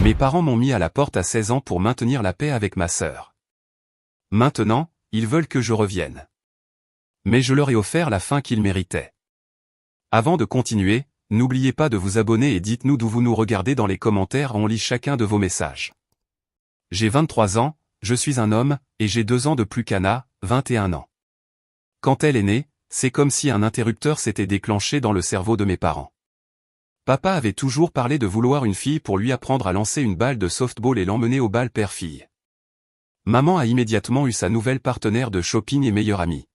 Mes parents m'ont mis à la porte à 16 ans pour maintenir la paix avec ma sœur. Maintenant, ils veulent que je revienne. Mais je leur ai offert la fin qu'ils méritaient. Avant de continuer, n'oubliez pas de vous abonner et dites-nous d'où vous nous regardez dans les commentaires, on lit chacun de vos messages. J'ai 23 ans, je suis un homme, et j'ai 2 ans de plus qu'Anna, 21 ans. Quand elle est née, c'est comme si un interrupteur s'était déclenché dans le cerveau de mes parents. Papa avait toujours parlé de vouloir une fille pour lui apprendre à lancer une balle de softball et l'emmener au bal père-fille. Maman a immédiatement eu sa nouvelle partenaire de shopping et meilleure amie.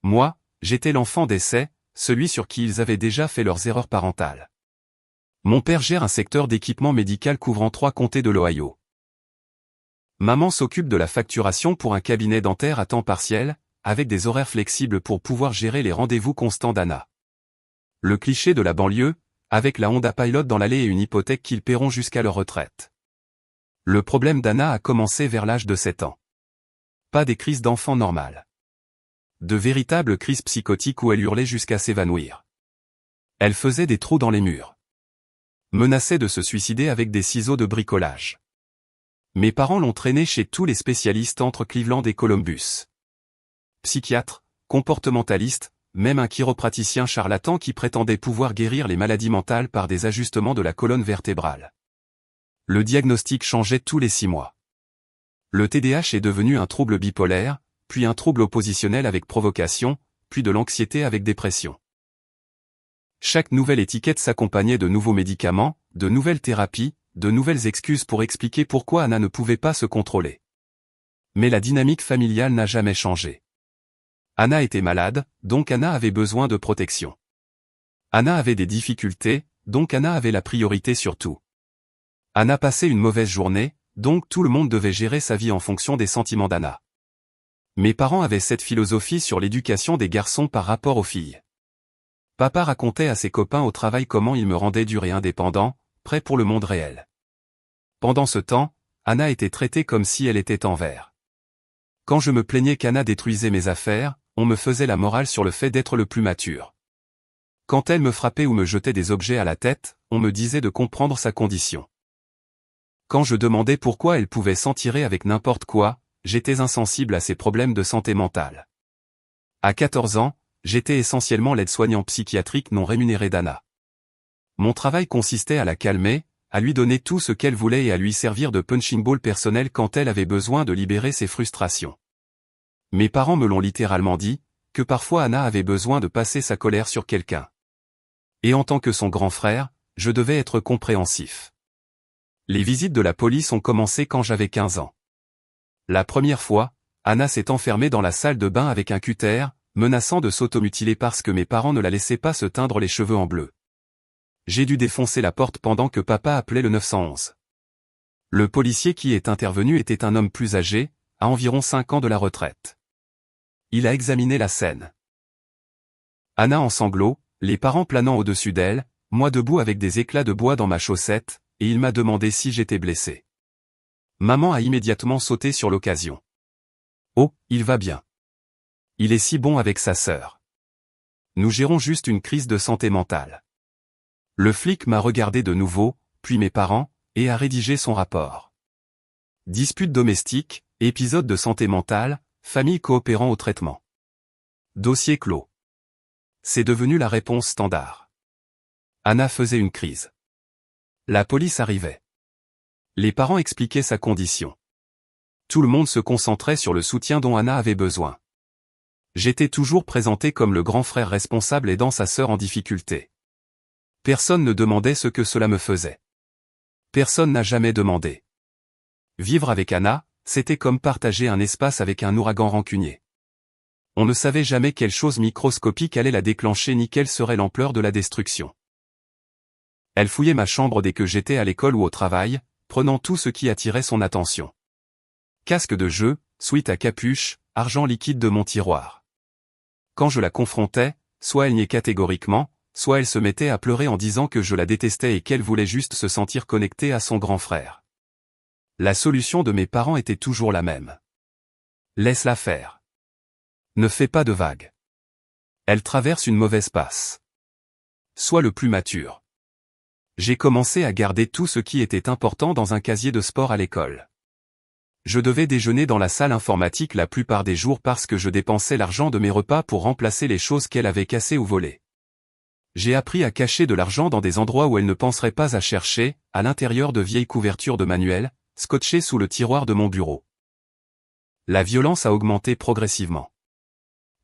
Moi, j'étais l'enfant d'essai, celui sur qui ils avaient déjà fait leurs erreurs parentales. Mon père gère un secteur d'équipement médical couvrant 3 comtés de l'Ohio. Maman s'occupe de la facturation pour un cabinet dentaire à temps partiel, avec des horaires flexibles pour pouvoir gérer les rendez-vous constants d'Anna. Le cliché de la banlieue, avec la Honda Pilot dans l'allée et une hypothèque qu'ils paieront jusqu'à leur retraite. Le problème d'Anna a commencé vers l'âge de 7 ans. Pas des crises d'enfant normales. De véritables crises psychotiques où elle hurlait jusqu'à s'évanouir. Elle faisait des trous dans les murs. Menaçait de se suicider avec des ciseaux de bricolage. Mes parents l'ont traînée chez tous les spécialistes entre Cleveland et Columbus. Psychiatre, comportementaliste, même un chiropraticien charlatan qui prétendait pouvoir guérir les maladies mentales par des ajustements de la colonne vertébrale. Le diagnostic changeait tous les 6 mois. Le TDAH est devenu un trouble bipolaire, puis un trouble oppositionnel avec provocation, puis de l'anxiété avec dépression. Chaque nouvelle étiquette s'accompagnait de nouveaux médicaments, de nouvelles thérapies, de nouvelles excuses pour expliquer pourquoi Anna ne pouvait pas se contrôler. Mais la dynamique familiale n'a jamais changé. Anna était malade, donc Anna avait besoin de protection. Anna avait des difficultés, donc Anna avait la priorité sur tout. Anna passait une mauvaise journée, donc tout le monde devait gérer sa vie en fonction des sentiments d'Anna. Mes parents avaient cette philosophie sur l'éducation des garçons par rapport aux filles. Papa racontait à ses copains au travail comment il me rendait dur et indépendant, prêt pour le monde réel. Pendant ce temps, Anna était traitée comme si elle était en verre. Quand je me plaignais qu'Anna détruisait mes affaires, on me faisait la morale sur le fait d'être le plus mature. Quand elle me frappait ou me jetait des objets à la tête, on me disait de comprendre sa condition. Quand je demandais pourquoi elle pouvait s'en tirer avec n'importe quoi, j'étais insensible à ses problèmes de santé mentale. À 14 ans, j'étais essentiellement l'aide-soignant psychiatrique non rémunéré d'Anna. Mon travail consistait à la calmer, à lui donner tout ce qu'elle voulait et à lui servir de punching ball personnel quand elle avait besoin de libérer ses frustrations. Mes parents me l'ont littéralement dit, que parfois Anna avait besoin de passer sa colère sur quelqu'un. Et en tant que son grand frère, je devais être compréhensif. Les visites de la police ont commencé quand j'avais 15 ans. La première fois, Anna s'est enfermée dans la salle de bain avec un cutter, menaçant de s'automutiler parce que mes parents ne la laissaient pas se teindre les cheveux en bleu. J'ai dû défoncer la porte pendant que papa appelait le 911. Le policier qui est intervenu était un homme plus âgé, à environ 5 ans de la retraite. Il a examiné la scène. Anna en sanglots, les parents planant au-dessus d'elle, moi debout avec des éclats de bois dans ma chaussette, et il m'a demandé si j'étais blessé. Maman a immédiatement sauté sur l'occasion. Oh, il va bien. Il est si bon avec sa sœur. Nous gérons juste une crise de santé mentale. Le flic m'a regardé de nouveau, puis mes parents, et a rédigé son rapport. Dispute domestique, épisode de santé mentale, famille coopérant au traitement. Dossier clos. C'est devenu la réponse standard. Anna faisait une crise. La police arrivait. Les parents expliquaient sa condition. Tout le monde se concentrait sur le soutien dont Anna avait besoin. J'étais toujours présenté comme le grand frère responsable aidant sa sœur en difficulté. Personne ne demandait ce que cela me faisait. Personne n'a jamais demandé. Vivre avec Anna, c'était comme partager un espace avec un ouragan rancunier. On ne savait jamais quelle chose microscopique allait la déclencher ni quelle serait l'ampleur de la destruction. Elle fouillait ma chambre dès que j'étais à l'école ou au travail, prenant tout ce qui attirait son attention. Casque de jeu, sweat à capuche, argent liquide de mon tiroir. Quand je la confrontais, soit elle niait catégoriquement, soit elle se mettait à pleurer en disant que je la détestais et qu'elle voulait juste se sentir connectée à son grand frère. La solution de mes parents était toujours la même. Laisse-la faire. Ne fais pas de vagues. Elle traverse une mauvaise passe. Sois le plus mature. J'ai commencé à garder tout ce qui était important dans un casier de sport à l'école. Je devais déjeuner dans la salle informatique la plupart des jours parce que je dépensais l'argent de mes repas pour remplacer les choses qu'elle avait cassées ou volées. J'ai appris à cacher de l'argent dans des endroits où elle ne penserait pas à chercher, à l'intérieur de vieilles couvertures de manuels, scotchées sous le tiroir de mon bureau. La violence a augmenté progressivement.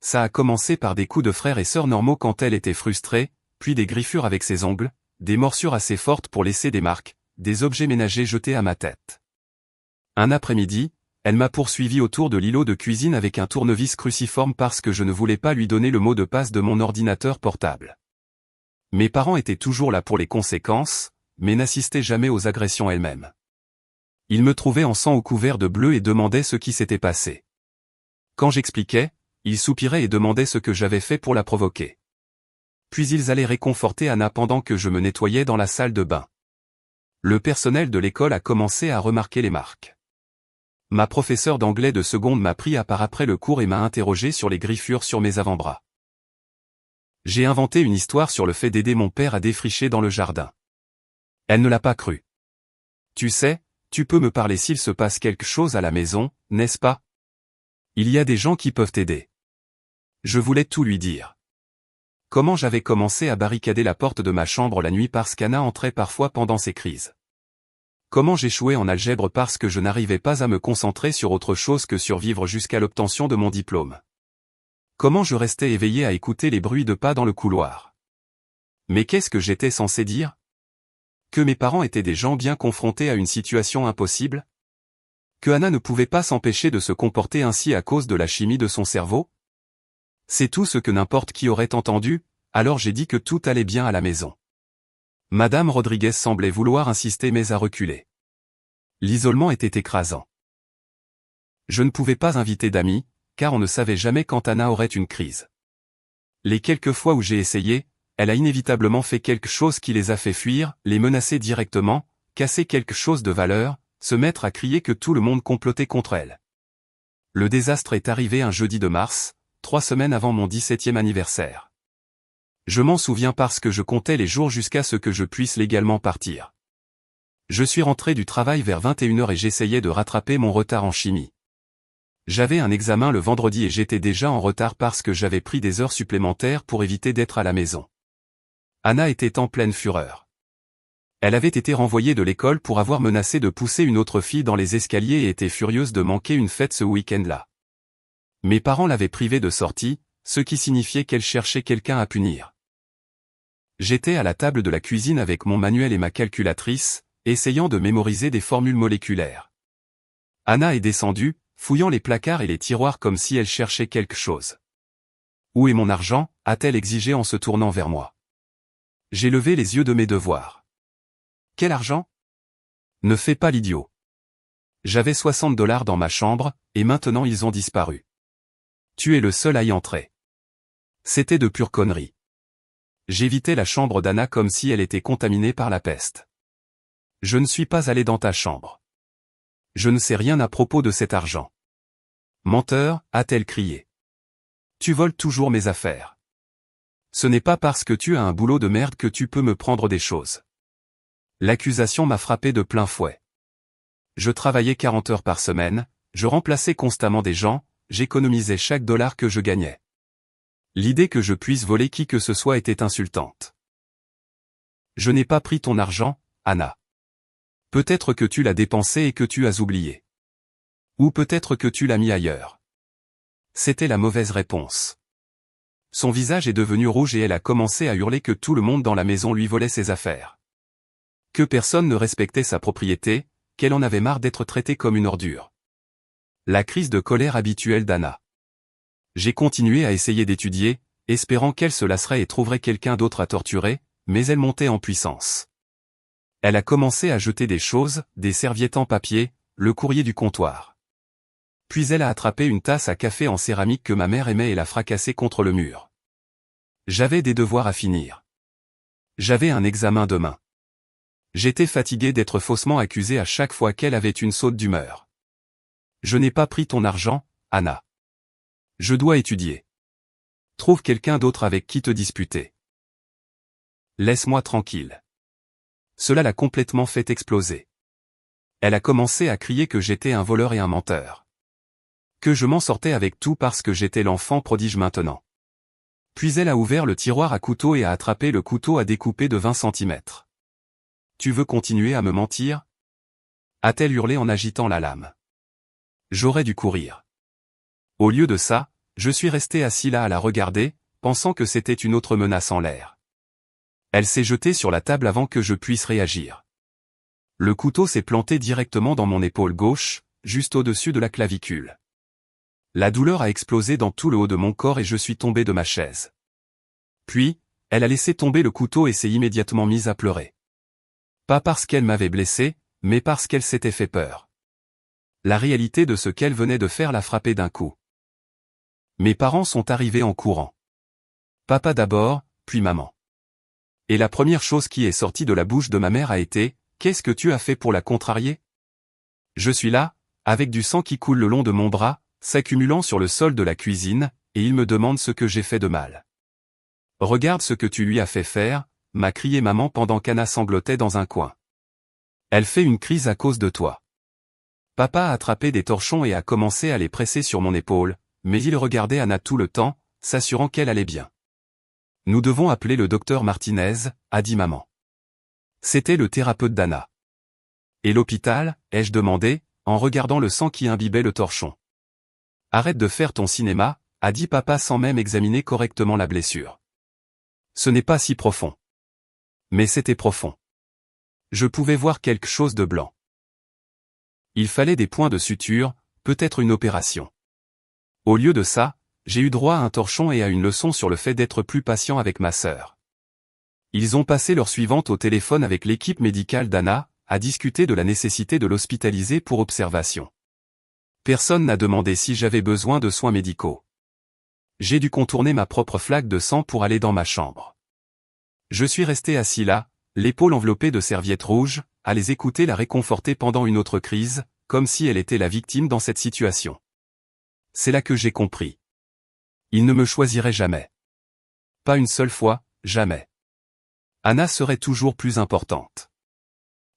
Ça a commencé par des coups de frères et sœurs normaux quand elle était frustrée, puis des griffures avec ses ongles, des morsures assez fortes pour laisser des marques, des objets ménagers jetés à ma tête. Un après-midi, elle m'a poursuivi autour de l'îlot de cuisine avec un tournevis cruciforme parce que je ne voulais pas lui donner le mot de passe de mon ordinateur portable. Mes parents étaient toujours là pour les conséquences, mais n'assistaient jamais aux agressions elles-mêmes. Ils me trouvaient en sang au couvert de bleu et demandaient ce qui s'était passé. Quand j'expliquais, ils soupiraient et demandaient ce que j'avais fait pour la provoquer. Puis ils allaient réconforter Anna pendant que je me nettoyais dans la salle de bain. Le personnel de l'école a commencé à remarquer les marques. Ma professeure d'anglais de seconde m'a pris à part après le cours et m'a interrogé sur les griffures sur mes avant-bras. J'ai inventé une histoire sur le fait d'aider mon père à défricher dans le jardin. Elle ne l'a pas cru. Tu sais, tu peux me parler s'il se passe quelque chose à la maison, n'est-ce pas? Il y a des gens qui peuvent t'aider. Je voulais tout lui dire. Comment j'avais commencé à barricader la porte de ma chambre la nuit parce qu'Anna entrait parfois pendant ses crises. Comment j'échouais en algèbre parce que je n'arrivais pas à me concentrer sur autre chose que survivre jusqu'à l'obtention de mon diplôme. Comment je restais éveillé à écouter les bruits de pas dans le couloir. Mais qu'est-ce que j'étais censé dire? Que mes parents étaient des gens bien confrontés à une situation impossible? Que Anna ne pouvait pas s'empêcher de se comporter ainsi à cause de la chimie de son cerveau? C'est tout ce que n'importe qui aurait entendu, alors j'ai dit que tout allait bien à la maison. Madame Rodriguez semblait vouloir insister mais a reculé. L'isolement était écrasant. Je ne pouvais pas inviter d'amis, car on ne savait jamais quand Anna aurait une crise. Les quelques fois où j'ai essayé, elle a inévitablement fait quelque chose qui les a fait fuir, les menacer directement, casser quelque chose de valeur, se mettre à crier que tout le monde complotait contre elle. Le désastre est arrivé un jeudi de mars, 3 semaines avant mon 17e anniversaire. Je m'en souviens parce que je comptais les jours jusqu'à ce que je puisse légalement partir. Je suis rentré du travail vers 21h et j'essayais de rattraper mon retard en chimie. J'avais un examen le vendredi et j'étais déjà en retard parce que j'avais pris des heures supplémentaires pour éviter d'être à la maison. Anna était en pleine fureur. Elle avait été renvoyée de l'école pour avoir menacé de pousser une autre fille dans les escaliers et était furieuse de manquer une fête ce week-end-là. Mes parents l'avaient privée de sortie, ce qui signifiait qu'elle cherchait quelqu'un à punir. J'étais à la table de la cuisine avec mon manuel et ma calculatrice, essayant de mémoriser des formules moléculaires. Anna est descendue, fouillant les placards et les tiroirs comme si elle cherchait quelque chose. « Où est mon argent ?» a-t-elle exigé en se tournant vers moi. J'ai levé les yeux de mes devoirs. « Quel argent ?» Ne fais pas l'idiot. J'avais $60 dans ma chambre, et maintenant ils ont disparu. Tu es le seul à y entrer. C'était de pure connerie. J'évitais la chambre d'Anna comme si elle était contaminée par la peste. Je ne suis pas allé dans ta chambre. Je ne sais rien à propos de cet argent. Menteur, a-t-elle crié. Tu voles toujours mes affaires. Ce n'est pas parce que tu as un boulot de merde que tu peux me prendre des choses. L'accusation m'a frappé de plein fouet. Je travaillais 40 heures par semaine, je remplaçais constamment des gens, j'économisais chaque dollar que je gagnais. L'idée que je puisse voler qui que ce soit était insultante. Je n'ai pas pris ton argent, Anna. Peut-être que tu l'as dépensé et que tu as oublié. Ou peut-être que tu l'as mis ailleurs. C'était la mauvaise réponse. Son visage est devenu rouge et elle a commencé à hurler que tout le monde dans la maison lui volait ses affaires. Que personne ne respectait sa propriété, qu'elle en avait marre d'être traitée comme une ordure. La crise de colère habituelle d'Anna. J'ai continué à essayer d'étudier, espérant qu'elle se lasserait et trouverait quelqu'un d'autre à torturer, mais elle montait en puissance. Elle a commencé à jeter des choses, des serviettes en papier, le courrier du comptoir. Puis elle a attrapé une tasse à café en céramique que ma mère aimait et l'a fracassée contre le mur. J'avais des devoirs à finir. J'avais un examen demain. J'étais fatigué d'être faussement accusé à chaque fois qu'elle avait une saute d'humeur. Je n'ai pas pris ton argent, Anna. Je dois étudier. Trouve quelqu'un d'autre avec qui te disputer. Laisse-moi tranquille. Cela l'a complètement fait exploser. Elle a commencé à crier que j'étais un voleur et un menteur. Que je m'en sortais avec tout parce que j'étais l'enfant prodige maintenant. Puis elle a ouvert le tiroir à couteau et a attrapé le couteau à découper de 20 centimètres. Tu veux continuer à me mentir? A-t-elle hurlé en agitant la lame. J'aurais dû courir. Au lieu de ça, je suis resté assis là à la regarder, pensant que c'était une autre menace en l'air. Elle s'est jetée sur la table avant que je puisse réagir. Le couteau s'est planté directement dans mon épaule gauche, juste au-dessus de la clavicule. La douleur a explosé dans tout le haut de mon corps et je suis tombé de ma chaise. Puis, elle a laissé tomber le couteau et s'est immédiatement mise à pleurer. Pas parce qu'elle m'avait blessé, mais parce qu'elle s'était fait peur. La réalité de ce qu'elle venait de faire l'a frappée d'un coup. Mes parents sont arrivés en courant. Papa d'abord, puis maman. Et la première chose qui est sortie de la bouche de ma mère a été « Qu'est-ce que tu as fait pour la contrarier ?» Je suis là, avec du sang qui coule le long de mon bras, s'accumulant sur le sol de la cuisine, et il me demande ce que j'ai fait de mal. « Regarde ce que tu lui as fait faire », m'a crié maman pendant qu'Anna sanglotait dans un coin. « Elle fait une crise à cause de toi. » Papa a attrapé des torchons et a commencé à les presser sur mon épaule, mais il regardait Anna tout le temps, s'assurant qu'elle allait bien. « Nous devons appeler le docteur Martinez, » a dit maman. C'était le thérapeute d'Anna. « Et l'hôpital ?» ai-je demandé, en regardant le sang qui imbibait le torchon. « Arrête de faire ton cinéma, » a dit papa sans même examiner correctement la blessure. Ce n'est pas si profond. Mais c'était profond. Je pouvais voir quelque chose de blanc. Il fallait des points de suture, peut-être une opération. Au lieu de ça, j'ai eu droit à un torchon et à une leçon sur le fait d'être plus patient avec ma sœur. Ils ont passé l'heure suivante au téléphone avec l'équipe médicale d'Anna, à discuter de la nécessité de l'hospitaliser pour observation. Personne n'a demandé si j'avais besoin de soins médicaux. J'ai dû contourner ma propre flaque de sang pour aller dans ma chambre. Je suis resté assis là, l'épaule enveloppée de serviettes rouges, à les écouter la réconforter pendant une autre crise, comme si elle était la victime dans cette situation. C'est là que j'ai compris. Il ne me choisirait jamais. Pas une seule fois, jamais. Anna serait toujours plus importante.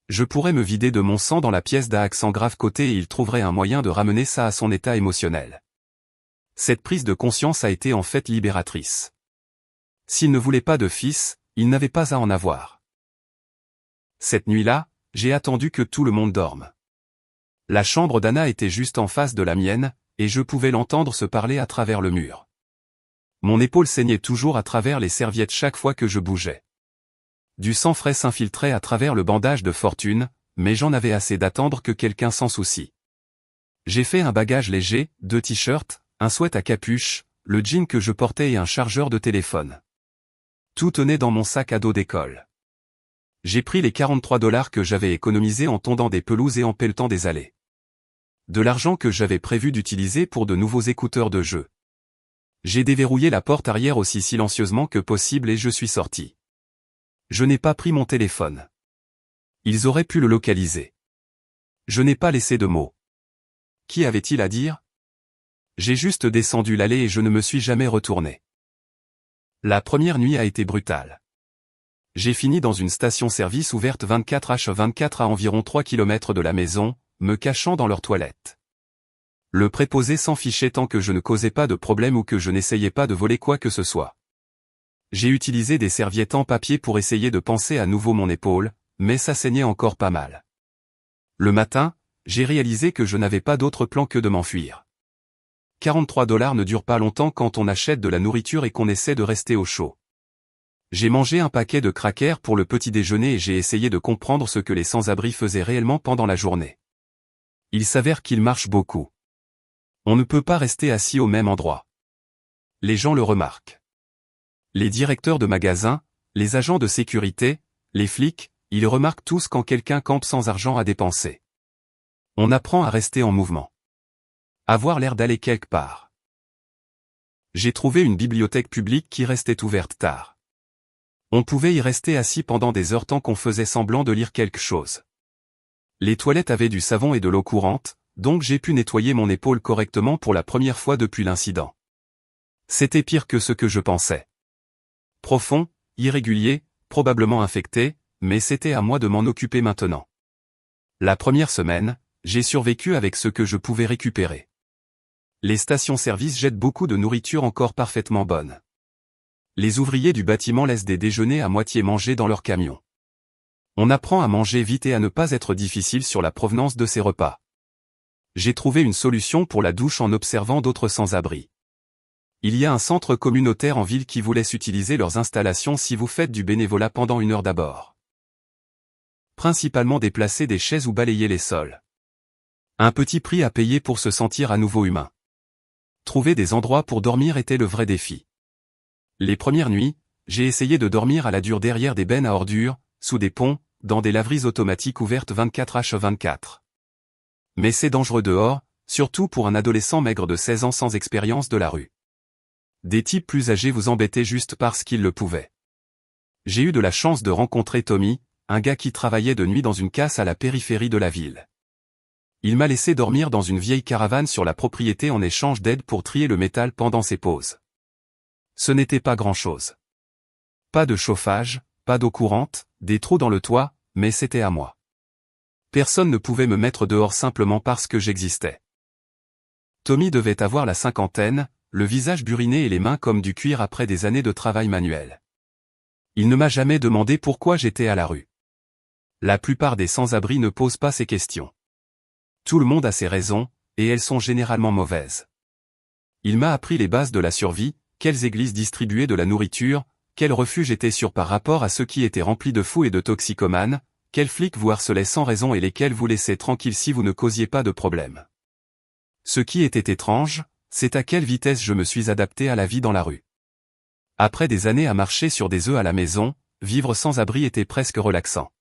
Je pourrais me vider de mon sang dans la pièce d'à accent grave côté et il trouverait un moyen de ramener ça à son état émotionnel. Cette prise de conscience a été en fait libératrice. S'il ne voulait pas de fils, il n'avait pas à en avoir. Cette nuit-là, j'ai attendu que tout le monde dorme. La chambre d'Anna était juste en face de la mienne, et je pouvais l'entendre se parler à travers le mur. Mon épaule saignait toujours à travers les serviettes chaque fois que je bougeais. Du sang frais s'infiltrait à travers le bandage de fortune, mais j'en avais assez d'attendre que quelqu'un s'en soucie. J'ai fait un bagage léger, 2 t-shirts, un sweat à capuche, le jean que je portais et un chargeur de téléphone. Tout tenait dans mon sac à dos d'école. J'ai pris les 43 $ que j'avais économisés en tondant des pelouses et en pelletant des allées. De l'argent que j'avais prévu d'utiliser pour de nouveaux écouteurs de jeu. J'ai déverrouillé la porte arrière aussi silencieusement que possible et je suis sorti. Je n'ai pas pris mon téléphone. Ils auraient pu le localiser. Je n'ai pas laissé de mots. Qui avait-il à dire? J'ai juste descendu l'allée et je ne me suis jamais retourné. La première nuit a été brutale. J'ai fini dans une station-service ouverte 24h24 à environ 3 km de la maison, me cachant dans leurs toilettes. Le préposé s'en fichait tant que je ne causais pas de problème ou que je n'essayais pas de voler quoi que ce soit. J'ai utilisé des serviettes en papier pour essayer de panser à nouveau mon épaule, mais ça saignait encore pas mal. Le matin, j'ai réalisé que je n'avais pas d'autre plan que de m'enfuir. 43 $ ne durent pas longtemps quand on achète de la nourriture et qu'on essaie de rester au chaud. J'ai mangé un paquet de crackers pour le petit déjeuner et j'ai essayé de comprendre ce que les sans-abri faisaient réellement pendant la journée. Il s'avère qu'ils marchent beaucoup. On ne peut pas rester assis au même endroit. Les gens le remarquent. Les directeurs de magasins, les agents de sécurité, les flics, ils remarquent tous quand quelqu'un campe sans argent à dépenser. On apprend à rester en mouvement. Avoir l'air d'aller quelque part. J'ai trouvé une bibliothèque publique qui restait ouverte tard. On pouvait y rester assis pendant des heures tant qu'on faisait semblant de lire quelque chose. Les toilettes avaient du savon et de l'eau courante, donc j'ai pu nettoyer mon épaule correctement pour la première fois depuis l'incident. C'était pire que ce que je pensais. Profond, irrégulier, probablement infecté, mais c'était à moi de m'en occuper maintenant. La première semaine, j'ai survécu avec ce que je pouvais récupérer. Les stations-service jettent beaucoup de nourriture encore parfaitement bonne. Les ouvriers du bâtiment laissent des déjeuners à moitié mangés dans leur camion. On apprend à manger vite et à ne pas être difficile sur la provenance de ses repas. J'ai trouvé une solution pour la douche en observant d'autres sans-abri. Il y a un centre communautaire en ville qui vous laisse utiliser leurs installations si vous faites du bénévolat pendant 1 heure d'abord. Principalement déplacer des chaises ou balayer les sols. Un petit prix à payer pour se sentir à nouveau humain. Trouver des endroits pour dormir était le vrai défi. Les premières nuits, j'ai essayé de dormir à la dure derrière des bennes à ordures, sous des ponts, dans des laveries automatiques ouvertes 24h/24. Mais c'est dangereux dehors, surtout pour un adolescent maigre de 16 ans sans expérience de la rue. Des types plus âgés vous embêtaient juste parce qu'ils le pouvaient. J'ai eu de la chance de rencontrer Tommy, un gars qui travaillait de nuit dans une casse à la périphérie de la ville. Il m'a laissé dormir dans une vieille caravane sur la propriété en échange d'aide pour trier le métal pendant ses pauses. Ce n'était pas grand-chose. Pas de chauffage, pas d'eau courante, des trous dans le toit, mais c'était à moi. Personne ne pouvait me mettre dehors simplement parce que j'existais. Tommy devait avoir la cinquantaine, le visage buriné et les mains comme du cuir après des années de travail manuel. Il ne m'a jamais demandé pourquoi j'étais à la rue. La plupart des sans-abri ne posent pas ces questions. Tout le monde a ses raisons, et elles sont généralement mauvaises. Il m'a appris les bases de la survie, quelles églises distribuaient de la nourriture, quels refuges étaient sûrs par rapport à ceux qui étaient remplis de fous et de toxicomanes, quels flics vous harcelaient sans raison et lesquels vous laissaient tranquilles si vous ne causiez pas de problème. Ce qui était étrange, c'est à quelle vitesse je me suis adapté à la vie dans la rue. Après des années à marcher sur des œufs à la maison, vivre sans abri était presque relaxant.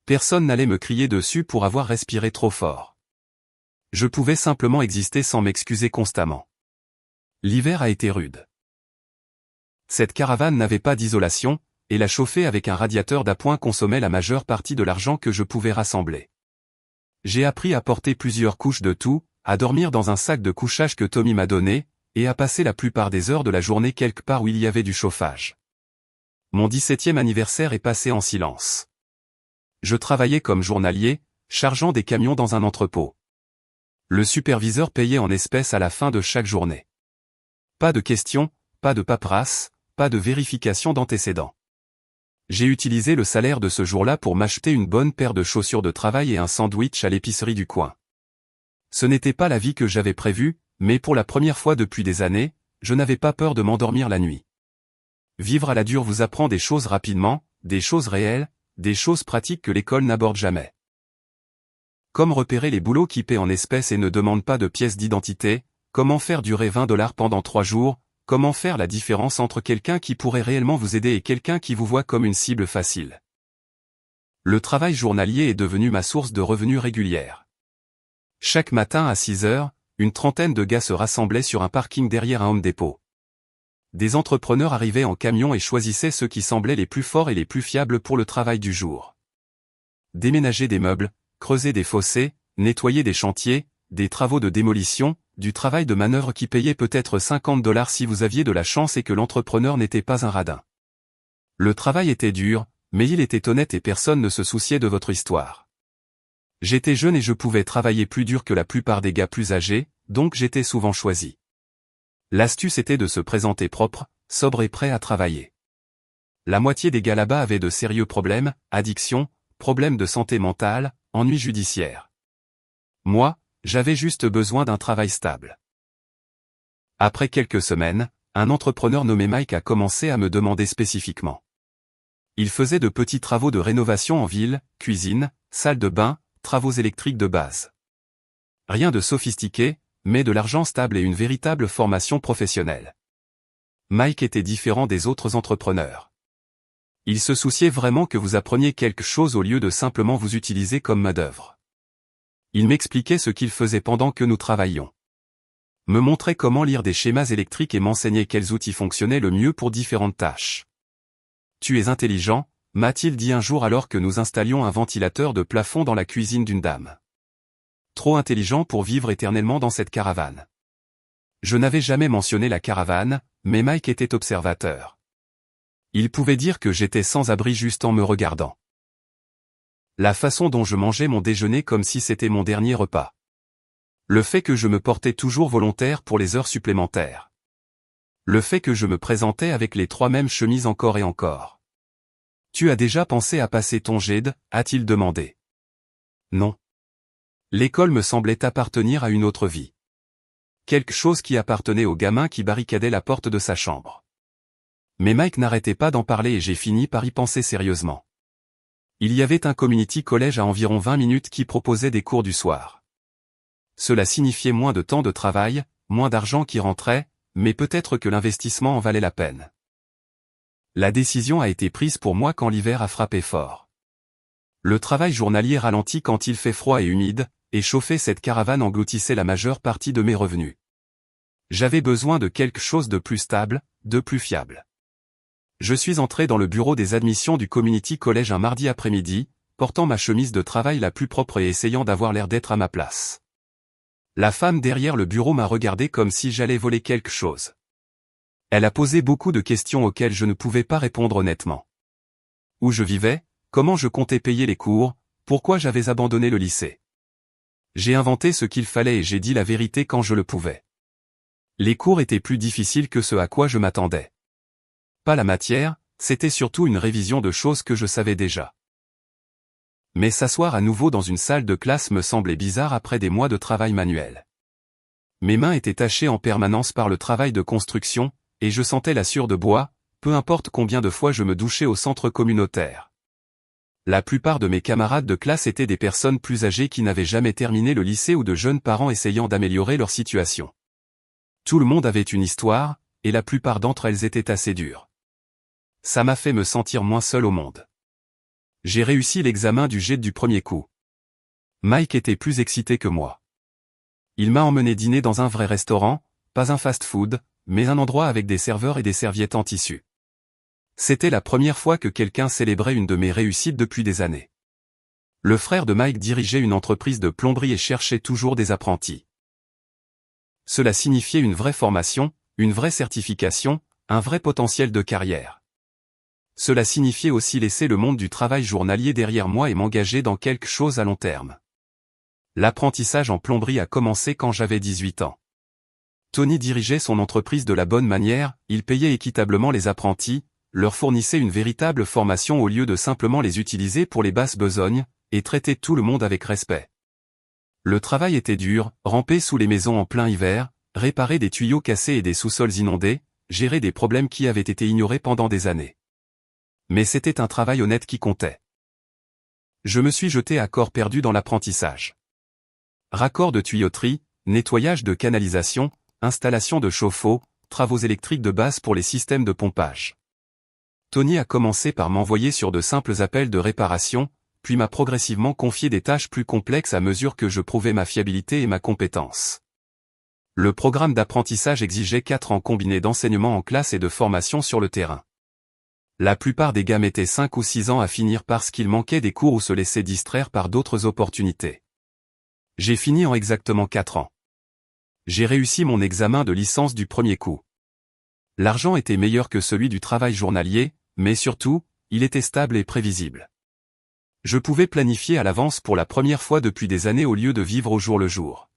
Personne n'allait me crier dessus pour avoir respiré trop fort. Je pouvais simplement exister sans m'excuser constamment. L'hiver a été rude. Cette caravane n'avait pas d'isolation, et la chauffer avec un radiateur d'appoint consommait la majeure partie de l'argent que je pouvais rassembler. J'ai appris à porter plusieurs couches de tout, à dormir dans un sac de couchage que Tommy m'a donné, et à passer la plupart des heures de la journée quelque part où il y avait du chauffage. Mon 17e anniversaire est passé en silence. Je travaillais comme journalier, chargeant des camions dans un entrepôt. Le superviseur payait en espèces à la fin de chaque journée. Pas de questions, pas de paperasse, pas de vérification d'antécédents. J'ai utilisé le salaire de ce jour-là pour m'acheter une bonne paire de chaussures de travail et un sandwich à l'épicerie du coin. Ce n'était pas la vie que j'avais prévue, mais pour la première fois depuis des années, je n'avais pas peur de m'endormir la nuit. Vivre à la dure vous apprend des choses rapidement, des choses réelles, des choses pratiques que l'école n'aborde jamais. Comme repérer les boulots qui paient en espèces et ne demandent pas de pièces d'identité, comment faire durer $20 pendant 3 jours, comment faire la différence entre quelqu'un qui pourrait réellement vous aider et quelqu'un qui vous voit comme une cible facile. Le travail journalier est devenu ma source de revenus régulière. Chaque matin à 6 heures, une trentaine de gars se rassemblaient sur un parking derrière un Home Depot. Des entrepreneurs arrivaient en camion et choisissaient ceux qui semblaient les plus forts et les plus fiables pour le travail du jour. Déménager des meubles, creuser des fossés, nettoyer des chantiers, des travaux de démolition, du travail de manœuvre qui payait peut-être $50 si vous aviez de la chance et que l'entrepreneur n'était pas un radin. Le travail était dur, mais il était honnête et personne ne se souciait de votre histoire. J'étais jeune et je pouvais travailler plus dur que la plupart des gars plus âgés, donc j'étais souvent choisi. L'astuce était de se présenter propre, sobre et prêt à travailler. La moitié des gars là-bas avaient de sérieux problèmes, addiction, problèmes de santé mentale, ennuis judiciaires. Moi, j'avais juste besoin d'un travail stable. Après quelques semaines, un entrepreneur nommé Mike a commencé à me demander spécifiquement. Il faisait de petits travaux de rénovation en ville, cuisine, salle de bain, travaux électriques de base. Rien de sophistiqué, mais de l'argent stable et une véritable formation professionnelle. Mike était différent des autres entrepreneurs. Il se souciait vraiment que vous appreniez quelque chose au lieu de simplement vous utiliser comme main-d'œuvre. Il m'expliquait ce qu'il faisait pendant que nous travaillions. Me montrait comment lire des schémas électriques et m'enseignait quels outils fonctionnaient le mieux pour différentes tâches. « Tu es intelligent », m'a-t-il dit un jour alors que nous installions un ventilateur de plafond dans la cuisine d'une dame. Trop intelligent pour vivre éternellement dans cette caravane. Je n'avais jamais mentionné la caravane, mais Mike était observateur. Il pouvait dire que j'étais sans abri juste en me regardant. La façon dont je mangeais mon déjeuner comme si c'était mon dernier repas. Le fait que je me portais toujours volontaire pour les heures supplémentaires. Le fait que je me présentais avec les 3 mêmes chemises encore et encore. Tu as déjà pensé à passer ton GED, a-t-il demandé. Non. L'école me semblait appartenir à une autre vie. Quelque chose qui appartenait au gamin qui barricadait la porte de sa chambre. Mais Mike n'arrêtait pas d'en parler et j'ai fini par y penser sérieusement. Il y avait un community college à environ 20 minutes qui proposait des cours du soir. Cela signifiait moins de temps de travail, moins d'argent qui rentrait, mais peut-être que l'investissement en valait la peine. La décision a été prise pour moi quand l'hiver a frappé fort. Le travail journalier ralentit quand il fait froid et humide, et chauffer cette caravane engloutissait la majeure partie de mes revenus. J'avais besoin de quelque chose de plus stable, de plus fiable. Je suis entré dans le bureau des admissions du Community College un mardi après-midi, portant ma chemise de travail la plus propre et essayant d'avoir l'air d'être à ma place. La femme derrière le bureau m'a regardé comme si j'allais voler quelque chose. Elle a posé beaucoup de questions auxquelles je ne pouvais pas répondre honnêtement. Où je vivais, comment je comptais payer les cours, pourquoi j'avais abandonné le lycée. J'ai inventé ce qu'il fallait et j'ai dit la vérité quand je le pouvais. Les cours étaient plus difficiles que ce à quoi je m'attendais. Pas la matière, c'était surtout une révision de choses que je savais déjà. Mais s'asseoir à nouveau dans une salle de classe me semblait bizarre après des mois de travail manuel. Mes mains étaient tachées en permanence par le travail de construction, et je sentais la sueur de bois, peu importe combien de fois je me douchais au centre communautaire. La plupart de mes camarades de classe étaient des personnes plus âgées qui n'avaient jamais terminé le lycée ou de jeunes parents essayant d'améliorer leur situation. Tout le monde avait une histoire, et la plupart d'entre elles étaient assez dures. Ça m'a fait me sentir moins seul au monde. J'ai réussi l'examen du GED du premier coup. Mike était plus excité que moi. Il m'a emmené dîner dans un vrai restaurant, pas un fast-food, mais un endroit avec des serveurs et des serviettes en tissu. C'était la première fois que quelqu'un célébrait une de mes réussites depuis des années. Le frère de Mike dirigeait une entreprise de plomberie et cherchait toujours des apprentis. Cela signifiait une vraie formation, une vraie certification, un vrai potentiel de carrière. Cela signifiait aussi laisser le monde du travail journalier derrière moi et m'engager dans quelque chose à long terme. L'apprentissage en plomberie a commencé quand j'avais 18 ans. Tony dirigeait son entreprise de la bonne manière, il payait équitablement les apprentis, leur fournissait une véritable formation au lieu de simplement les utiliser pour les basses besognes, et traitait tout le monde avec respect. Le travail était dur, ramper sous les maisons en plein hiver, réparer des tuyaux cassés et des sous-sols inondés, gérer des problèmes qui avaient été ignorés pendant des années. Mais c'était un travail honnête qui comptait. Je me suis jeté à corps perdu dans l'apprentissage. Raccords de tuyauterie, nettoyage de canalisation, installation de chauffe-eau, travaux électriques de base pour les systèmes de pompage. Tony a commencé par m'envoyer sur de simples appels de réparation, puis m'a progressivement confié des tâches plus complexes à mesure que je prouvais ma fiabilité et ma compétence. Le programme d'apprentissage exigeait 4 ans combinés d'enseignement en classe et de formation sur le terrain. La plupart des gars mettaient 5 ou 6 ans à finir parce qu'il manquait des cours ou se laissaient distraire par d'autres opportunités. J'ai fini en exactement 4 ans. J'ai réussi mon examen de licence du premier coup. L'argent était meilleur que celui du travail journalier, mais surtout, il était stable et prévisible. Je pouvais planifier à l'avance pour la première fois depuis des années au lieu de vivre au jour le jour.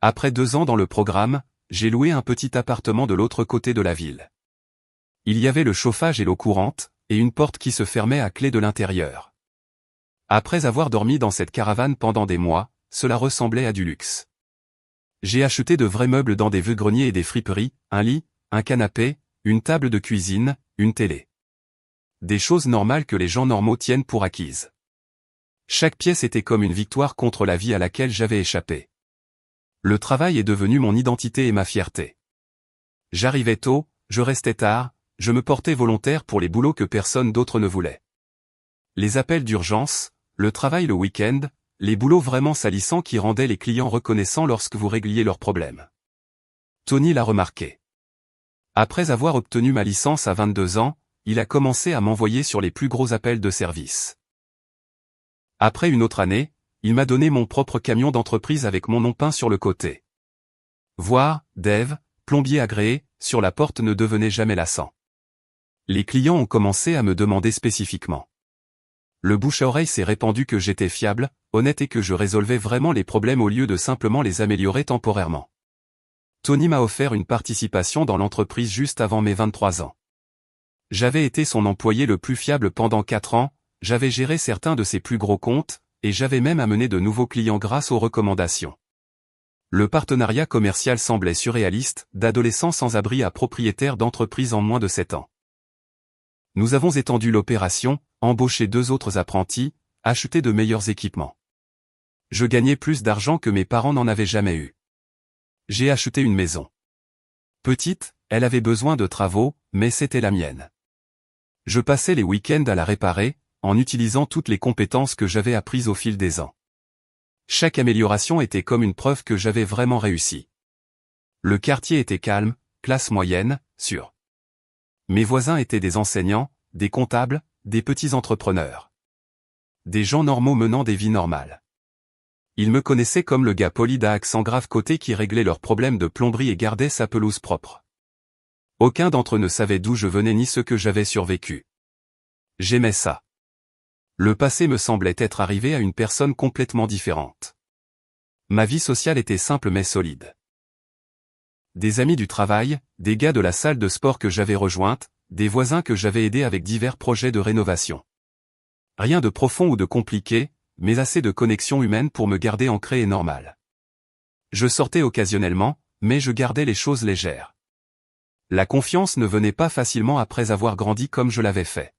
Après 2 ans dans le programme, j'ai loué un petit appartement de l'autre côté de la ville. Il y avait le chauffage et l'eau courante, et une porte qui se fermait à clé de l'intérieur. Après avoir dormi dans cette caravane pendant des mois, cela ressemblait à du luxe. J'ai acheté de vrais meubles dans des vœux-greniers et des friperies, un lit, un canapé, une table de cuisine, une télé. Des choses normales que les gens normaux tiennent pour acquises. Chaque pièce était comme une victoire contre la vie à laquelle j'avais échappé. Le travail est devenu mon identité et ma fierté. J'arrivais tôt, je restais tard, je me portais volontaire pour les boulots que personne d'autre ne voulait. Les appels d'urgence, le travail le week-end, les boulots vraiment salissants qui rendaient les clients reconnaissants lorsque vous régliez leurs problèmes. Tony l'a remarqué. Après avoir obtenu ma licence à 22 ans, il a commencé à m'envoyer sur les plus gros appels de service. Après une autre année, il m'a donné mon propre camion d'entreprise avec mon nom peint sur le côté. Voir, Dev, plombier agréé, sur la porte ne devenait jamais lassant. Les clients ont commencé à me demander spécifiquement. Le bouche à oreille s'est répandu que j'étais fiable, honnête et que je résolvais vraiment les problèmes au lieu de simplement les améliorer temporairement. Tony m'a offert une participation dans l'entreprise juste avant mes 23 ans. J'avais été son employé le plus fiable pendant 4 ans, j'avais géré certains de ses plus gros comptes, et j'avais même amené de nouveaux clients grâce aux recommandations. Le partenariat commercial semblait surréaliste, d'adolescents sans abri à propriétaires d'entreprises en moins de 7 ans. Nous avons étendu l'opération, embauché 2 autres apprentis, acheté de meilleurs équipements. Je gagnais plus d'argent que mes parents n'en avaient jamais eu. J'ai acheté une maison. Petite, elle avait besoin de travaux, mais c'était la mienne. Je passais les week-ends à la réparer, en utilisant toutes les compétences que j'avais apprises au fil des ans. Chaque amélioration était comme une preuve que j'avais vraiment réussi. Le quartier était calme, classe moyenne, sûr. Mes voisins étaient des enseignants, des comptables, des petits entrepreneurs. Des gens normaux menant des vies normales. Ils me connaissaient comme le gars poli d'à accent grave côté qui réglait leurs problèmes de plomberie et gardait sa pelouse propre. Aucun d'entre eux ne savait d'où je venais ni ce que j'avais survécu. J'aimais ça. Le passé me semblait être arrivé à une personne complètement différente. Ma vie sociale était simple mais solide. Des amis du travail, des gars de la salle de sport que j'avais rejointe, des voisins que j'avais aidés avec divers projets de rénovation. Rien de profond ou de compliqué, mais assez de connexions humaines pour me garder ancré et normal. Je sortais occasionnellement, mais je gardais les choses légères. La confiance ne venait pas facilement après avoir grandi comme je l'avais fait.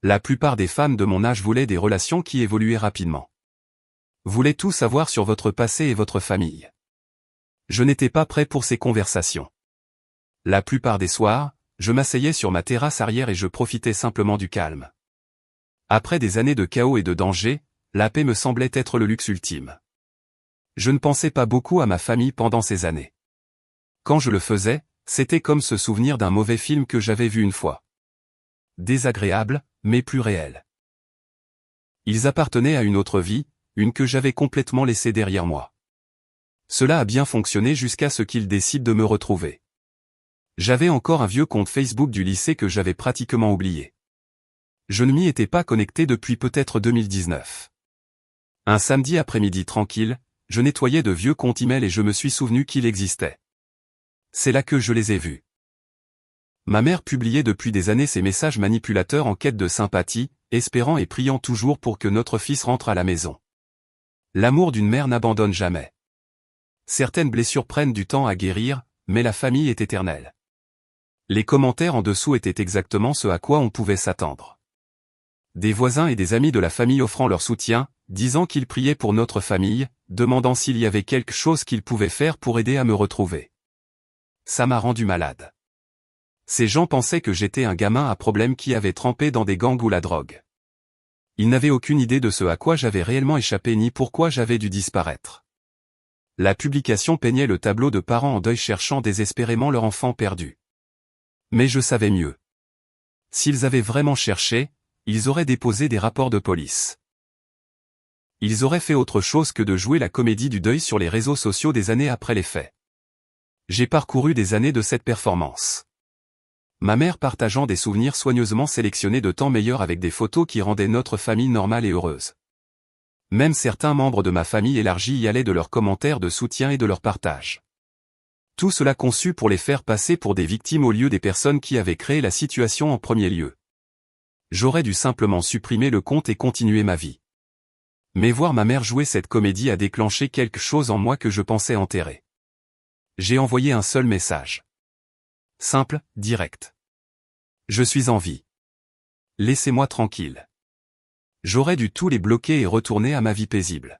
La plupart des femmes de mon âge voulaient des relations qui évoluaient rapidement. Voulaient tout savoir sur votre passé et votre famille. Je n'étais pas prêt pour ces conversations. La plupart des soirs, je m'asseyais sur ma terrasse arrière et je profitais simplement du calme. Après des années de chaos et de danger, la paix me semblait être le luxe ultime. Je ne pensais pas beaucoup à ma famille pendant ces années. Quand je le faisais, c'était comme se souvenir d'un mauvais film que j'avais vu une fois. Désagréable, mais plus réel. Ils appartenaient à une autre vie, une que j'avais complètement laissée derrière moi. Cela a bien fonctionné jusqu'à ce qu'ils décident de me retrouver. J'avais encore un vieux compte Facebook du lycée que j'avais pratiquement oublié. Je ne m'y étais pas connecté depuis peut-être 2019. Un samedi après-midi tranquille, je nettoyais de vieux comptes email et je me suis souvenu qu'il existait. C'est là que je les ai vus. Ma mère publiait depuis des années ses messages manipulateurs en quête de sympathie, espérant et priant toujours pour que notre fils rentre à la maison. L'amour d'une mère n'abandonne jamais. Certaines blessures prennent du temps à guérir, mais la famille est éternelle. Les commentaires en dessous étaient exactement ce à quoi on pouvait s'attendre. Des voisins et des amis de la famille offrant leur soutien, disant qu'ils priaient pour notre famille, demandant s'il y avait quelque chose qu'ils pouvaient faire pour aider à me retrouver. Ça m'a rendu malade. Ces gens pensaient que j'étais un gamin à problème qui avait trempé dans des gangs ou la drogue. Ils n'avaient aucune idée de ce à quoi j'avais réellement échappé ni pourquoi j'avais dû disparaître. La publication peignait le tableau de parents en deuil cherchant désespérément leur enfant perdu. Mais je savais mieux. S'ils avaient vraiment cherché, ils auraient déposé des rapports de police. Ils auraient fait autre chose que de jouer la comédie du deuil sur les réseaux sociaux des années après les faits. J'ai parcouru des années de cette performance. Ma mère partageant des souvenirs soigneusement sélectionnés de temps meilleurs avec des photos qui rendaient notre famille normale et heureuse. Même certains membres de ma famille élargie y allaient de leurs commentaires de soutien et de leur partage. Tout cela conçu pour les faire passer pour des victimes au lieu des personnes qui avaient créé la situation en premier lieu. J'aurais dû simplement supprimer le compte et continuer ma vie. Mais voir ma mère jouer cette comédie a déclenché quelque chose en moi que je pensais enterrer. J'ai envoyé un seul message. Simple, direct. Je suis en vie. Laissez-moi tranquille. J'aurais dû tous les bloquer et retourner à ma vie paisible.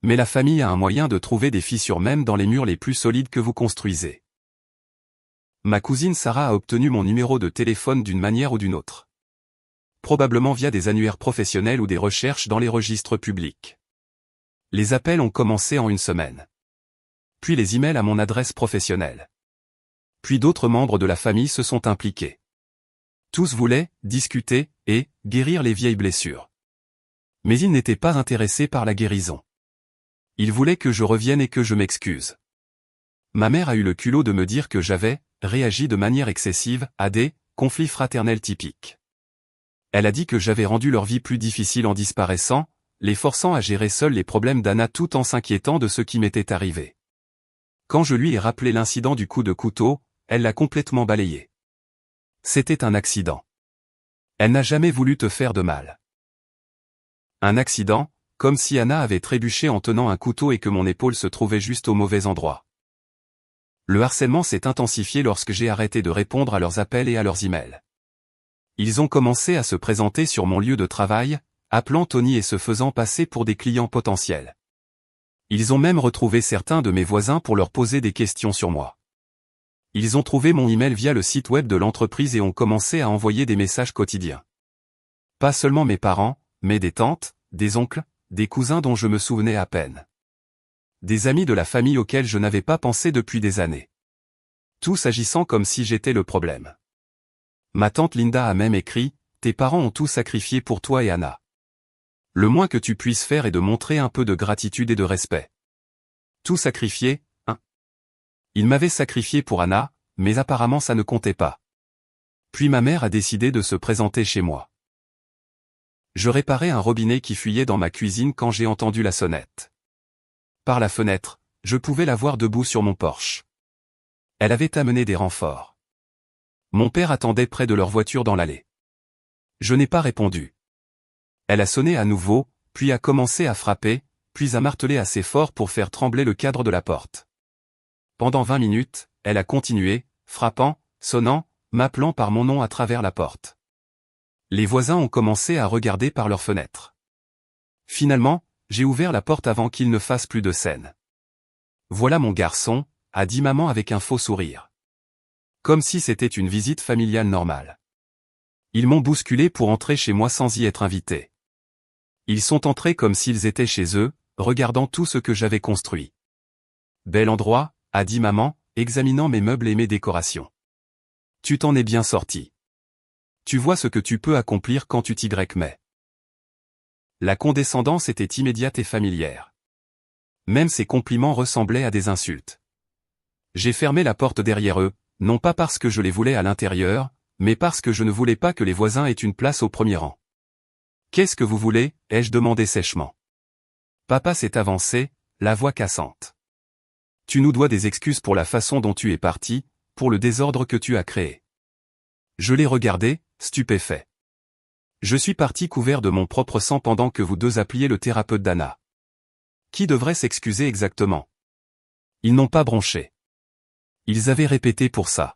Mais la famille a un moyen de trouver des fissures même dans les murs les plus solides que vous construisez. Ma cousine Sarah a obtenu mon numéro de téléphone d'une manière ou d'une autre. Probablement via des annuaires professionnels ou des recherches dans les registres publics. Les appels ont commencé en une semaine. Puis les emails à mon adresse professionnelle. Puis d'autres membres de la famille se sont impliqués. Tous voulaient discuter et guérir les vieilles blessures. Mais ils n'étaient pas intéressés par la guérison. Ils voulaient que je revienne et que je m'excuse. Ma mère a eu le culot de me dire que j'avais réagi de manière excessive à des conflits fraternels typiques. Elle a dit que j'avais rendu leur vie plus difficile en disparaissant, les forçant à gérer seuls les problèmes d'Anna tout en s'inquiétant de ce qui m'était arrivé. Quand je lui ai rappelé l'incident du coup de couteau, elle l'a complètement balayé. C'était un accident. Elle n'a jamais voulu te faire de mal. Un accident, comme si Anna avait trébuché en tenant un couteau et que mon épaule se trouvait juste au mauvais endroit. Le harcèlement s'est intensifié lorsque j'ai arrêté de répondre à leurs appels et à leurs emails. Ils ont commencé à se présenter sur mon lieu de travail, appelant Tony et se faisant passer pour des clients potentiels. Ils ont même retrouvé certains de mes voisins pour leur poser des questions sur moi. Ils ont trouvé mon email via le site web de l'entreprise et ont commencé à envoyer des messages quotidiens. Pas seulement mes parents, mais des tantes, des oncles, des cousins dont je me souvenais à peine. Des amis de la famille auxquels je n'avais pas pensé depuis des années. Tous agissant comme si j'étais le problème. Ma tante Linda a même écrit « Tes parents ont tout sacrifié pour toi et Anna. Le moins que tu puisses faire est de montrer un peu de gratitude et de respect. » Tout sacrifié, hein? Il m'avait sacrifié pour Anna, mais apparemment ça ne comptait pas. Puis ma mère a décidé de se présenter chez moi. Je réparais un robinet qui fuyait dans ma cuisine quand j'ai entendu la sonnette. Par la fenêtre, je pouvais la voir debout sur mon porche. Elle avait amené des renforts. Mon père attendait près de leur voiture dans l'allée. Je n'ai pas répondu. Elle a sonné à nouveau, puis a commencé à frapper, puis à marteler assez fort pour faire trembler le cadre de la porte. Pendant 20 minutes, elle a continué, frappant, sonnant, m'appelant par mon nom à travers la porte. Les voisins ont commencé à regarder par leurs fenêtres. Finalement, j'ai ouvert la porte avant qu'il ne fasse plus de scène. « Voilà mon garçon », a dit maman avec un faux sourire. Comme si c'était une visite familiale normale. Ils m'ont bousculé pour entrer chez moi sans y être invité. Ils sont entrés comme s'ils étaient chez eux, regardant tout ce que j'avais construit. « Bel endroit », a dit maman, examinant mes meubles et mes décorations. « Tu t'en es bien sorti. Tu vois ce que tu peux accomplir quand tu t'y mets. » La condescendance était immédiate et familière. Même ces compliments ressemblaient à des insultes. J'ai fermé la porte derrière eux, non pas parce que je les voulais à l'intérieur, mais parce que je ne voulais pas que les voisins aient une place au premier rang. « Qu'est-ce que vous voulez ?» ai-je demandé sèchement. Papa s'est avancé, la voix cassante. « Tu nous dois des excuses pour la façon dont tu es parti, pour le désordre que tu as créé. » Je l'ai regardé, stupéfait. Je suis parti couvert de mon propre sang pendant que vous deux appeliez le thérapeute d'Anna. Qui devrait s'excuser exactement? Ils n'ont pas bronché. Ils avaient répété pour ça.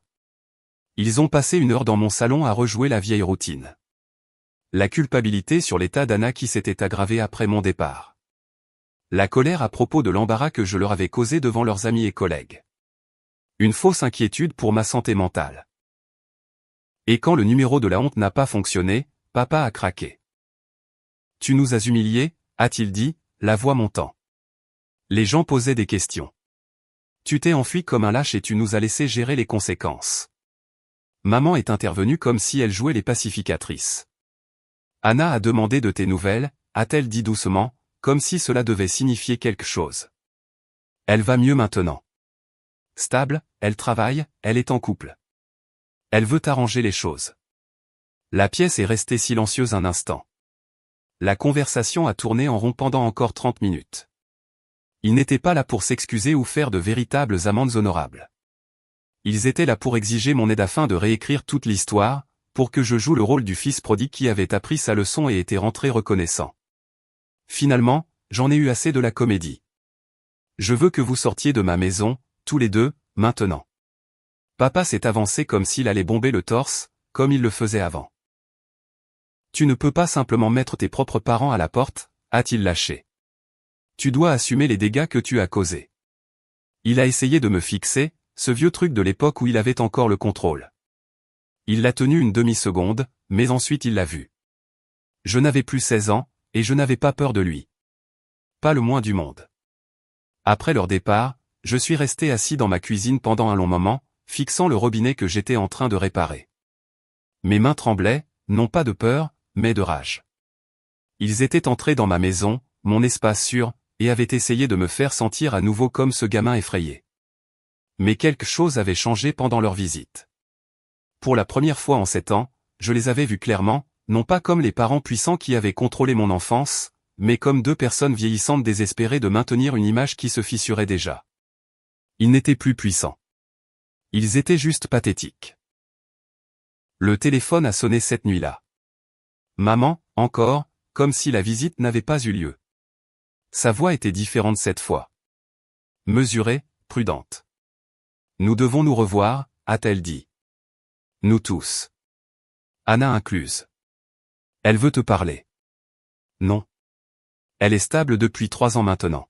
Ils ont passé 1 heure dans mon salon à rejouer la vieille routine. La culpabilité sur l'état d'Anna qui s'était aggravée après mon départ. La colère à propos de l'embarras que je leur avais causé devant leurs amis et collègues. Une fausse inquiétude pour ma santé mentale. Et quand le numéro de la honte n'a pas fonctionné, papa a craqué. « Tu nous as humiliés » a-t-il dit, la voix montant. Les gens posaient des questions. « Tu t'es enfui comme un lâche et tu nous as laissé gérer les conséquences. » Maman est intervenue comme si elle jouait les pacificatrices. « Anna a demandé de tes nouvelles » a-t-elle dit doucement, comme si cela devait signifier quelque chose. « Elle va mieux maintenant. Stable, elle travaille, elle est en couple. Elle veut arranger les choses. » La pièce est restée silencieuse un instant. La conversation a tourné en rond pendant encore 30 minutes. Ils n'étaient pas là pour s'excuser ou faire de véritables amendes honorables. Ils étaient là pour exiger mon aide afin de réécrire toute l'histoire, pour que je joue le rôle du fils prodigue qui avait appris sa leçon et était rentré reconnaissant. Finalement, j'en ai eu assez de la comédie. Je veux que vous sortiez de ma maison, tous les deux, maintenant. Papa s'est avancé comme s'il allait bomber le torse, comme il le faisait avant. Tu ne peux pas simplement mettre tes propres parents à la porte, a-t-il lâché. Tu dois assumer les dégâts que tu as causés. Il a essayé de me fixer, ce vieux truc de l'époque où il avait encore le contrôle. Il l'a tenu une demi-seconde, mais ensuite il l'a vu. Je n'avais plus 16 ans, et je n'avais pas peur de lui. Pas le moins du monde. Après leur départ, je suis resté assis dans ma cuisine pendant un long moment, fixant le robinet que j'étais en train de réparer. Mes mains tremblaient, non pas de peur, mais de rage. Ils étaient entrés dans ma maison, mon espace sûr, et avaient essayé de me faire sentir à nouveau comme ce gamin effrayé. Mais quelque chose avait changé pendant leur visite. Pour la première fois en 7 ans, je les avais vus clairement, non pas comme les parents puissants qui avaient contrôlé mon enfance, mais comme deux personnes vieillissantes désespérées de maintenir une image qui se fissurait déjà. Ils n'étaient plus puissants. Ils étaient juste pathétiques. Le téléphone a sonné cette nuit-là. Maman, encore, comme si la visite n'avait pas eu lieu. Sa voix était différente cette fois. Mesurée, prudente. Nous devons nous revoir, a-t-elle dit. Nous tous. Anna incluse. Elle veut te parler. Non. Elle est stable depuis 3 ans maintenant.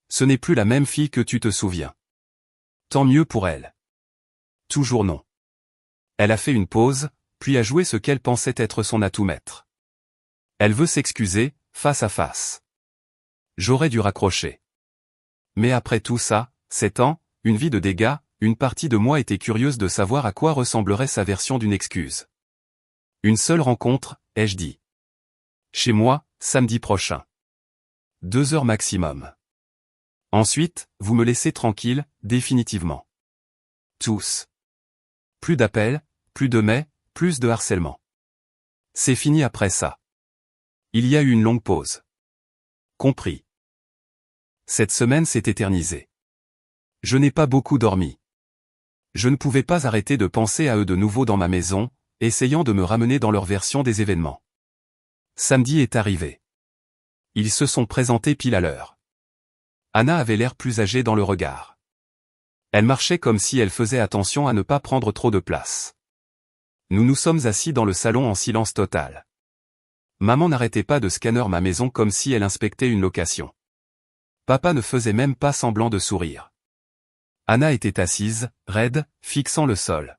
Ce n'est plus la même fille que tu te souviens. Tant mieux pour elle. Toujours non. Elle a fait une pause, puis a joué ce qu'elle pensait être son atout maître. Elle veut s'excuser, face à face. J'aurais dû raccrocher. Mais après tout ça, 7 ans, une vie de dégâts, une partie de moi était curieuse de savoir à quoi ressemblerait sa version d'une excuse. Une seule rencontre, ai-je dit. Chez moi, samedi prochain. 2 heures maximum. Ensuite, vous me laissez tranquille, définitivement. Tous. Plus d'appels, plus de mais, plus de harcèlement. C'est fini après ça. Il y a eu une longue pause. Compris. Cette semaine s'est éternisée. Je n'ai pas beaucoup dormi. Je ne pouvais pas arrêter de penser à eux de nouveau dans ma maison, essayant de me ramener dans leur version des événements. Samedi est arrivé. Ils se sont présentés pile à l'heure. Anna avait l'air plus âgée dans le regard. Elle marchait comme si elle faisait attention à ne pas prendre trop de place. Nous nous sommes assis dans le salon en silence total. Maman n'arrêtait pas de scanner ma maison comme si elle inspectait une location. Papa ne faisait même pas semblant de sourire. Anna était assise, raide, fixant le sol.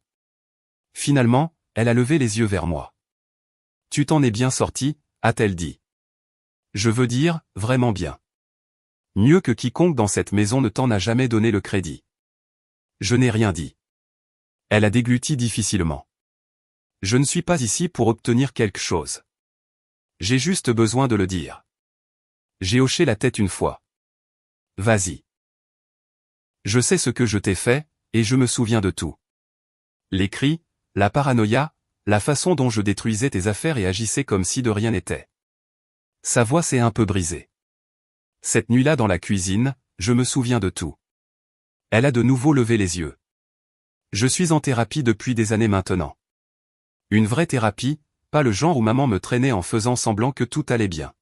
Finalement, elle a levé les yeux vers moi. « Tu t'en es bien sorti ?» a-t-elle dit. Je veux dire, vraiment bien. Mieux que quiconque dans cette maison ne t'en a jamais donné le crédit. Je n'ai rien dit. Elle a dégluti difficilement. Je ne suis pas ici pour obtenir quelque chose. J'ai juste besoin de le dire. J'ai hoché la tête une fois. Vas-y. Je sais ce que je t'ai fait, et je me souviens de tout. Les cris, la paranoïa, la façon dont je détruisais tes affaires et agissais comme si de rien n'était. Sa voix s'est un peu brisée. Cette nuit-là dans la cuisine, je me souviens de tout. Elle a de nouveau levé les yeux. Je suis en thérapie depuis des années maintenant. Une vraie thérapie, pas le genre où maman me traînait en faisant semblant que tout allait bien.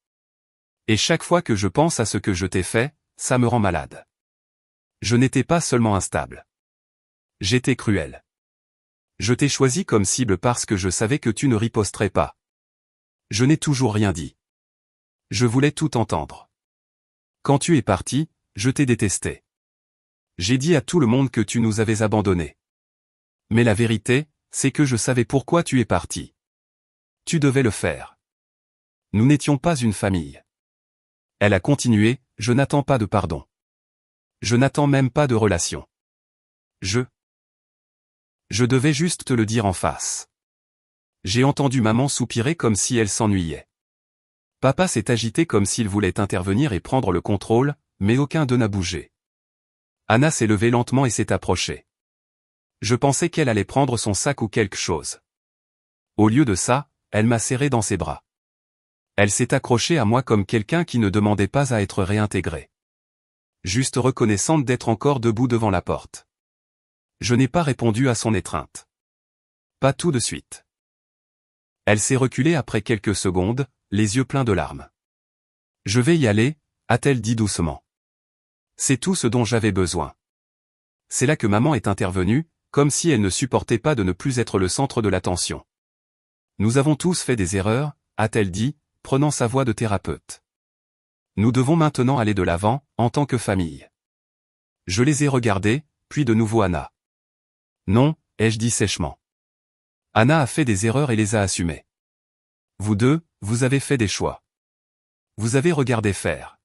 Et chaque fois que je pense à ce que je t'ai fait, ça me rend malade. Je n'étais pas seulement instable. J'étais cruel. Je t'ai choisi comme cible parce que je savais que tu ne riposterais pas. Je n'ai toujours rien dit. Je voulais tout entendre. Quand tu es parti, je t'ai détesté. J'ai dit à tout le monde que tu nous avais abandonnés. Mais la vérité, c'est que je savais pourquoi tu es parti. Tu devais le faire. Nous n'étions pas une famille. Elle a continué, je n'attends pas de pardon. Je n'attends même pas de relation. Je devais juste te le dire en face. J'ai entendu maman soupirer comme si elle s'ennuyait. Papa s'est agité comme s'il voulait intervenir et prendre le contrôle, mais aucun d'eux n'a bougé. Anna s'est levée lentement et s'est approchée. Je pensais qu'elle allait prendre son sac ou quelque chose. Au lieu de ça, elle m'a serré dans ses bras. Elle s'est accrochée à moi comme quelqu'un qui ne demandait pas à être réintégré. Juste reconnaissante d'être encore debout devant la porte. Je n'ai pas répondu à son étreinte. Pas tout de suite. Elle s'est reculée après quelques secondes, les yeux pleins de larmes. Je vais y aller, a-t-elle dit doucement. C'est tout ce dont j'avais besoin. C'est là que maman est intervenue, comme si elle ne supportait pas de ne plus être le centre de l'attention. Nous avons tous fait des erreurs, a-t-elle dit, prenant sa voix de thérapeute. Nous devons maintenant aller de l'avant, en tant que famille. Je les ai regardés, puis de nouveau Anna. Non, ai-je dit sèchement. Anna a fait des erreurs et les a assumées. Vous deux, vous avez fait des choix. Vous avez regardé faire.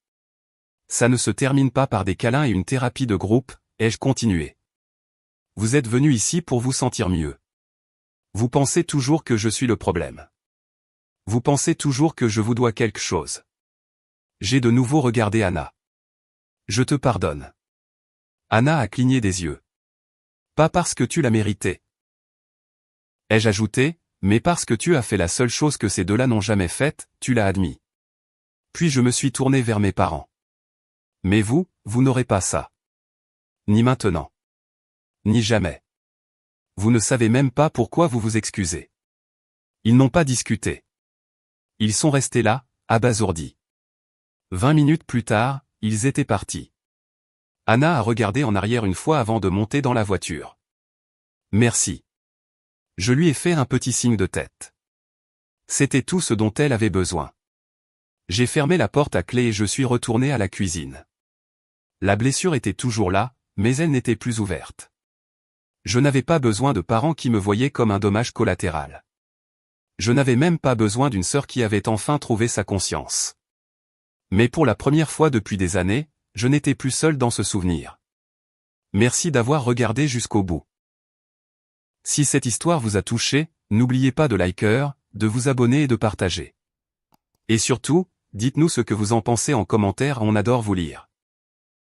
Ça ne se termine pas par des câlins et une thérapie de groupe, ai-je continué. Vous êtes venu ici pour vous sentir mieux. Vous pensez toujours que je suis le problème. Vous pensez toujours que je vous dois quelque chose. J'ai de nouveau regardé Anna. Je te pardonne. Anna a cligné des yeux. Pas parce que tu l'as mérité. Ai-je ajouté, Mais parce que tu as fait la seule chose que ces deux-là n'ont jamais faite, tu l'as admis. Puis je me suis tourné vers mes parents. Mais vous, vous n'aurez pas ça. Ni maintenant. Ni jamais. Vous ne savez même pas pourquoi vous vous excusez. Ils n'ont pas discuté. Ils sont restés là, abasourdis. 20 minutes plus tard, ils étaient partis. Anna a regardé en arrière une fois avant de monter dans la voiture. Merci. Je lui ai fait un petit signe de tête. C'était tout ce dont elle avait besoin. J'ai fermé la porte à clé et je suis retourné à la cuisine. La blessure était toujours là, mais elle n'était plus ouverte. Je n'avais pas besoin de parents qui me voyaient comme un dommage collatéral. Je n'avais même pas besoin d'une sœur qui avait enfin trouvé sa conscience. Mais pour la première fois depuis des années, je n'étais plus seul dans ce souvenir. Merci d'avoir regardé jusqu'au bout. Si cette histoire vous a touché, n'oubliez pas de liker, de vous abonner et de partager. Et surtout, dites-nous ce que vous en pensez en commentaire, on adore vous lire.